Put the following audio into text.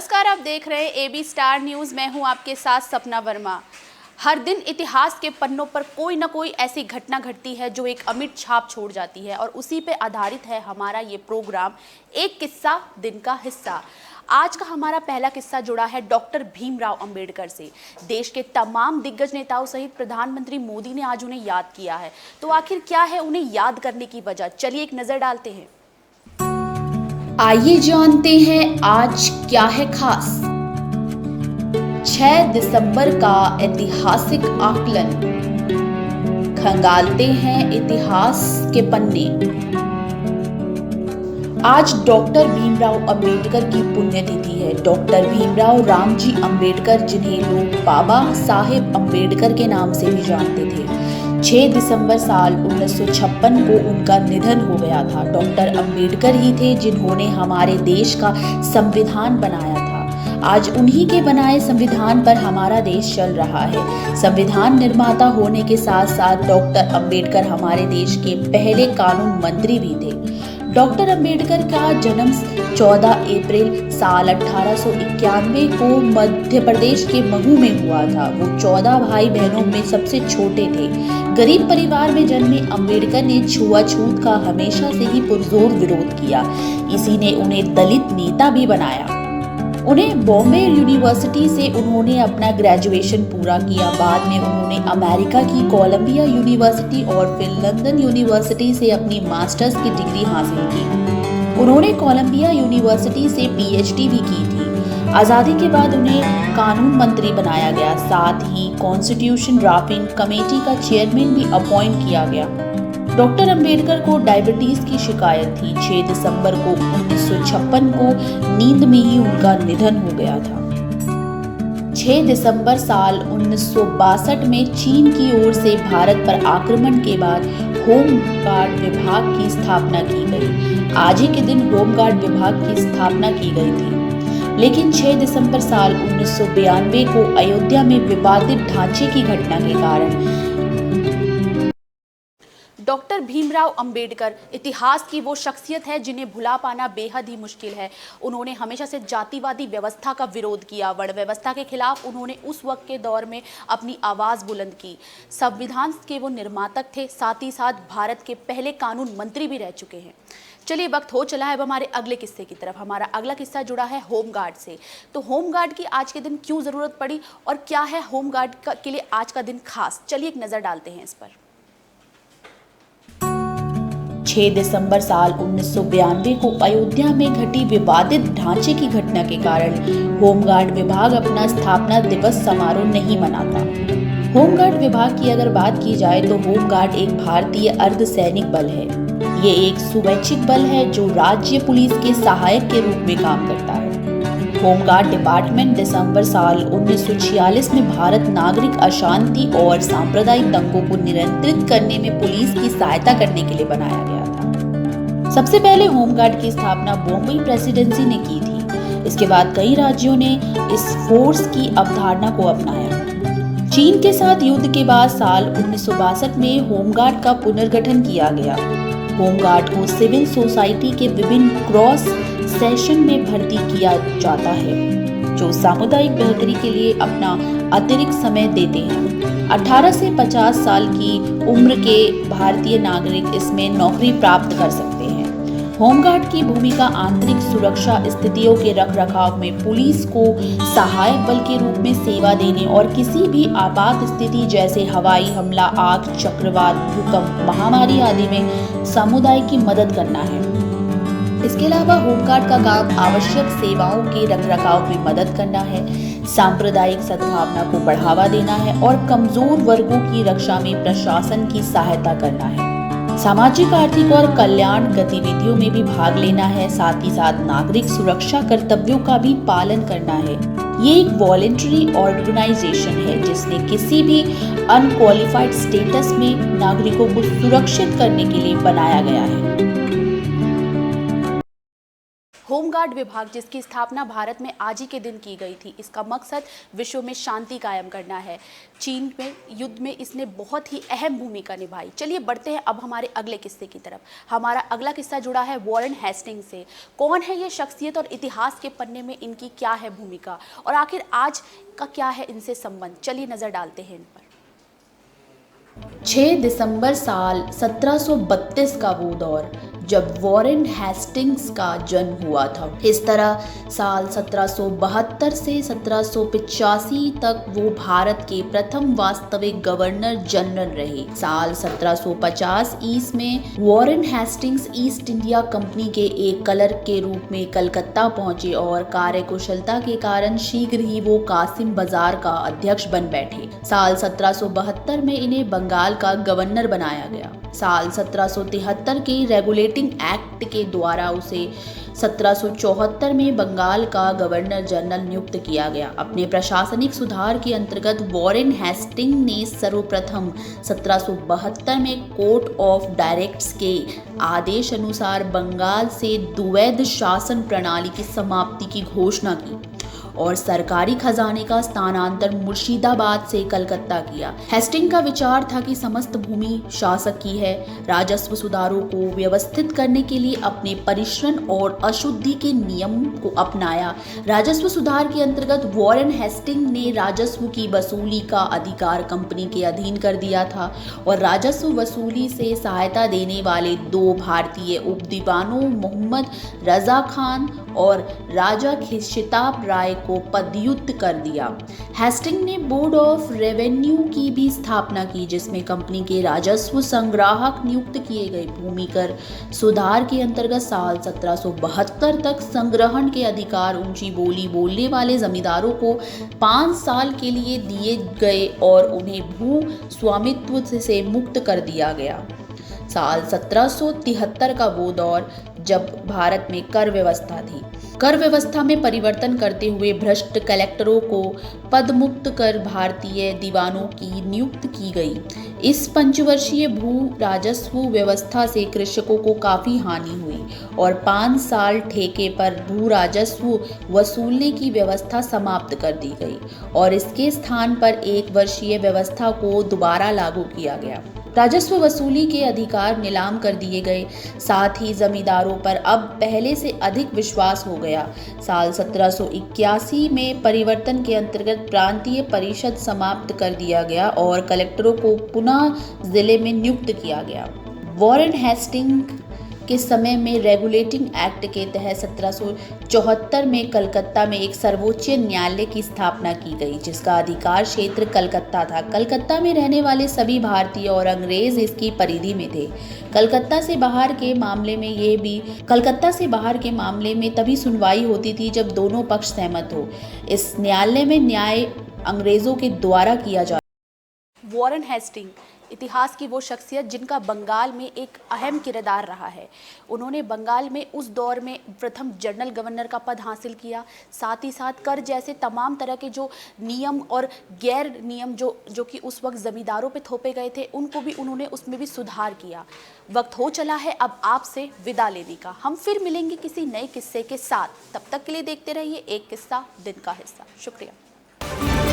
नमस्कार, आप देख रहे हैं एबी स्टार न्यूज़। मैं हूं आपके साथ सपना वर्मा। हर दिन इतिहास के पन्नों पर कोई ना कोई ऐसी घटना घटती है जो एक अमिट छाप छोड़ जाती है और उसी पे आधारित है हमारा ये प्रोग्राम एक किस्सा दिन का हिस्सा। आज का हमारा पहला किस्सा जुड़ा है डॉक्टर भीमराव अंबेडकर से। देश के तमाम दिग्गज नेताओं सहित प्रधानमंत्री मोदी ने आज उन्हें याद किया है। तो आखिर क्या है उन्हें याद करने की वजह, चलिए एक नज़र डालते हैं। आइए जानते हैं आज क्या है खास। 6 दिसंबर का ऐतिहासिक आकलन, खंगालते हैं इतिहास के पन्ने। आज डॉक्टर भीमराव अंबेडकर की पुण्यतिथि है। डॉक्टर भीमराव रामजी अंबेडकर, जिन्हें लोग बाबा साहेब अंबेडकर के नाम से भी जानते थे। 6 दिसंबर साल 1956 को उनका निधन हो गया था। डॉक्टर अंबेडकर ही थे जिन्होंने हमारे देश का संविधान बनाया था। आज उन्हीं के बनाए संविधान पर हमारा देश चल रहा है। संविधान निर्माता होने के साथ साथ डॉक्टर अंबेडकर हमारे देश के पहले कानून मंत्री भी थे। डॉक्टर अंबेडकर का जन्म 14 अप्रैल साल 1891 को मध्य प्रदेश के महू में हुआ था। वो 14 भाई बहनों में सबसे छोटे थे। गरीब परिवार में जन्मे अंबेडकर ने छुआछूत का हमेशा से ही पुरजोर विरोध किया। इसी ने उन्हें दलित नेता भी बनाया। उन्हें बॉम्बे यूनिवर्सिटी से उन्होंने अपना ग्रेजुएशन पूरा किया। बाद में उन्होंने अमेरिका की कोलंबिया यूनिवर्सिटी और फिर लंदन यूनिवर्सिटी से अपनी मास्टर्स की डिग्री हासिल की। उन्होंने कोलंबिया यूनिवर्सिटी से पीएचडी भी की थी। आज़ादी के बाद उन्हें कानून मंत्री बनाया गया। साथ ही कॉन्स्टिट्यूशन ड्राफ्टिंग कमेटी का चेयरमैन भी अपॉइंट किया गया। डॉक्टर अंबेडकर को डायबिटीज की शिकायत थी। 6 दिसंबर को 1956 को नींद में ही उनका निधन हो गया था। 6 दिसंबर साल 1962 में चीन की ओर से भारत पर आक्रमण के बाद होमगार्ड विभाग की स्थापना की गई। आज ही के दिन होमगार्ड विभाग की स्थापना की गई थी। लेकिन 6 दिसंबर साल 1992 को अयोध्या में विवादित ढांचे की घटना के कारण डॉक्टर भीमराव अंबेडकर इतिहास की वो शख्सियत है जिन्हें भुला पाना बेहद ही मुश्किल है। उन्होंने हमेशा से जातिवादी व्यवस्था का विरोध किया। वर्ण व्यवस्था के खिलाफ उन्होंने उस वक्त के दौर में अपनी आवाज़ बुलंद की। संविधान के वो निर्मातक थे, साथ ही साथ भारत के पहले कानून मंत्री भी रह चुके हैं। चलिए, वक्त हो चला है अब हमारे अगले किस्से की तरफ। हमारा अगला किस्सा जुड़ा है होमगार्ड से। तो होमगार्ड की आज के दिन क्यों ज़रूरत पड़ी और क्या है होमगार्ड के लिए आज का दिन खास, चलिए एक नज़र डालते हैं इस पर। 6 दिसंबर साल 1992 को अयोध्या में घटी विवादित ढांचे की घटना के कारण होमगार्ड विभाग अपना स्थापना दिवस समारोह नहीं मनाता। होमगार्ड विभाग की अगर बात की जाए तो होमगार्ड एक भारतीय अर्धसैनिक बल है। ये एक स्वैच्छिक बल है जो राज्य पुलिस के सहायक के रूप में काम करता है। होमगार्ड डिपार्टमेंट दिसंबर साल 1946 में भारत नागरिक अशांति और सांप्रदायिक दंगों को नियंत्रित करने में पुलिस की सहायता करने के लिए बनाया गया था। सबसे पहले होमगार्ड की स्थापना बॉम्बे प्रेसिडेंसी ने की थी। इसके बाद कई राज्यों ने इस फोर्स की अवधारणा को अपनाया। चीन के साथ युद्ध के बाद साल 1962 में होमगार्ड का पुनर्गठन किया गया। होमगार्ड को सिविल सोसाइटी के विभिन्न क्रॉस सेशन में भर्ती किया जाता है, जो सामुदायिक बेहतरी के लिए अपना अतिरिक्त समय देते हैं। 18 से 50 साल की उम्र के भारतीय नागरिक इसमें नौकरी प्राप्त कर सकते हैं। होमगार्ड की भूमिका आंतरिक सुरक्षा स्थितियों के रखरखाव में, पुलिस को सहायक बल के रूप में सेवा देने और किसी भी आपात स्थिति जैसे हवाई हमला, आग, चक्रवात, भूकंप, महामारी आदि में समुदाय की मदद करना है। इसके अलावा होमगार्ड का काम आवश्यक सेवाओं के रखरखाव में मदद करना है, सांप्रदायिक सद्भावना को बढ़ावा देना है और कमजोर वर्गों की रक्षा में प्रशासन की सहायता करना है। सामाजिक, आर्थिक और कल्याण गतिविधियों में भी भाग लेना है। साथ ही साथ नागरिक सुरक्षा कर्तव्यों का भी पालन करना है। ये एक वॉलंटरी ऑर्गेनाइजेशन है जिसने किसी भी अनक्वालिफाइड स्टेटस में नागरिकों को सुरक्षित करने के लिए बनाया गया है। होमगार्ड विभाग जिसकी स्थापना भारत में आज ही के दिन की गई थी, इसका मकसद विश्व में शांति कायम करना है। चीन में युद्ध में इसने बहुत ही अहम भूमिका निभाई। चलिए बढ़ते हैं अब हमारे अगले किस्से की तरफ। हमारा अगला किस्सा जुड़ा है वॉरेन हेस्टिंग्स से। कौन है ये शख्सियत और इतिहास के पन्ने में इनकी क्या है भूमिका और आखिर आज का क्या है इनसे संबंध, चलिए नजर डालते हैं इन पर। 6 दिसंबर साल 1732 का वो दौर जब वॉरेन हेस्टिंग्स का जन्म हुआ था। इस तरह साल 1772 से 1785 तक वो भारत के प्रथम वास्तविक गवर्नर जनरल रहे। साल 1750 ईस्वी में Warren Hastings east India company के एक क्लर्क के रूप में कलकत्ता पहुंचे और कार्यकुशलता के कारण शीघ्र ही वो कासिम बाजार का अध्यक्ष बन बैठे। साल 1772 में इन्हें बंगाल का गवर्नर बनाया गया। साल 1773 के रेगुलेटिंग एक्ट के द्वारा उसे 1774 में बंगाल का गवर्नर जनरल नियुक्त किया गया। अपने प्रशासनिक सुधार के अंतर्गत वॉरेन हेस्टिंग ने सर्वप्रथम 1772 में कोर्ट ऑफ डायरेक्टर्स के आदेश अनुसार बंगाल से द्वैध शासन प्रणाली की समाप्ति की घोषणा की और सरकारी खजाने का स्थानांतरण मुर्शिदाबाद से कलकत्ता किया। हेस्टिंग का विचार था कि समस्त भूमि शासक की है। राजस्व सुधारों को व्यवस्थित करने के लिए अपने परिश्रम और अशुद्धि के नियम को अपनाया। राजस्व सुधार के अंतर्गत वॉरेन हेस्टिंग ने राजस्व की वसूली का अधिकार कंपनी के अधीन कर दिया था और राजस्व वसूली से सहायता देने वाले 2 भारतीय उपदीवानों मोहम्मद रजा खान और राजा खिताब राय को पदच्युत कर दिया। हेस्टिंग ने बोर्ड ऑफ रेवेन्यू की भी स्थापना की जिसमें कंपनी के राजस्व संग्राहक नियुक्त किए गए। भूमिकर सुधार के अंतर्गत साल 1772 तक संग्रहण के अधिकार ऊंची बोली बोलने वाले जमींदारों को 5 साल के लिए दिए गए और उन्हें भू स्वामित्व से मुक्त कर दिया गया। साल 1773 का वो दौर जब भारत में कर व्यवस्था थी। कर व्यवस्था में परिवर्तन करते हुए भ्रष्ट कलेक्टरों को पदमुक्त कर भारतीय दीवानों की नियुक्ति की गई। इस पंचवर्षीय भू राजस्व व्यवस्था से कृषकों को काफी हानि हुई और 5 साल ठेके पर भू राजस्व वसूलने की व्यवस्था समाप्त कर दी गई और इसके स्थान पर 1 वर्षीय व्यवस्था को दोबारा लागू किया गया। राजस्व वसूली के अधिकार नीलाम कर दिए गए। साथ ही जमींदारों पर अब पहले से अधिक विश्वास हो गया। साल 1781 में परिवर्तन के अंतर्गत प्रांतीय परिषद समाप्त कर दिया गया और कलेक्टरों को पुनः जिले में नियुक्त किया गया। वॉरेन हेस्टिंग के समय में रेगुलेटिंग एक्ट के तहत 1774 में कलकत्ता में एक सर्वोच्च न्यायालय की स्थापना की गई जिसका अधिकार क्षेत्र कलकत्ता था। कलकत्ता में रहने वाले सभी भारतीय और अंग्रेज इसकी परिधि में थे। कलकत्ता से बाहर के मामले में तभी सुनवाई होती थी जब दोनों पक्ष सहमत हो। इस न्यायालय में न्याय अंग्रेजों के द्वारा किया जाता। वॉरेन हेस्टिंग इतिहास की वो शख्सियत जिनका बंगाल में एक अहम किरदार रहा है। उन्होंने बंगाल में उस दौर में प्रथम जनरल गवर्नर का पद हासिल किया। साथ ही साथ कर जैसे तमाम तरह के जो नियम और गैर नियम जो कि उस वक्त ज़मींदारों पे थोपे गए थे उनको भी उन्होंने उसमें भी सुधार किया। वक्त हो चला है अब आपसे विदा लेने का। हम फिर मिलेंगे किसी नए किस्से के साथ। तब तक के लिए देखते रहिए एक किस्सा दिन का हिस्सा। शुक्रिया।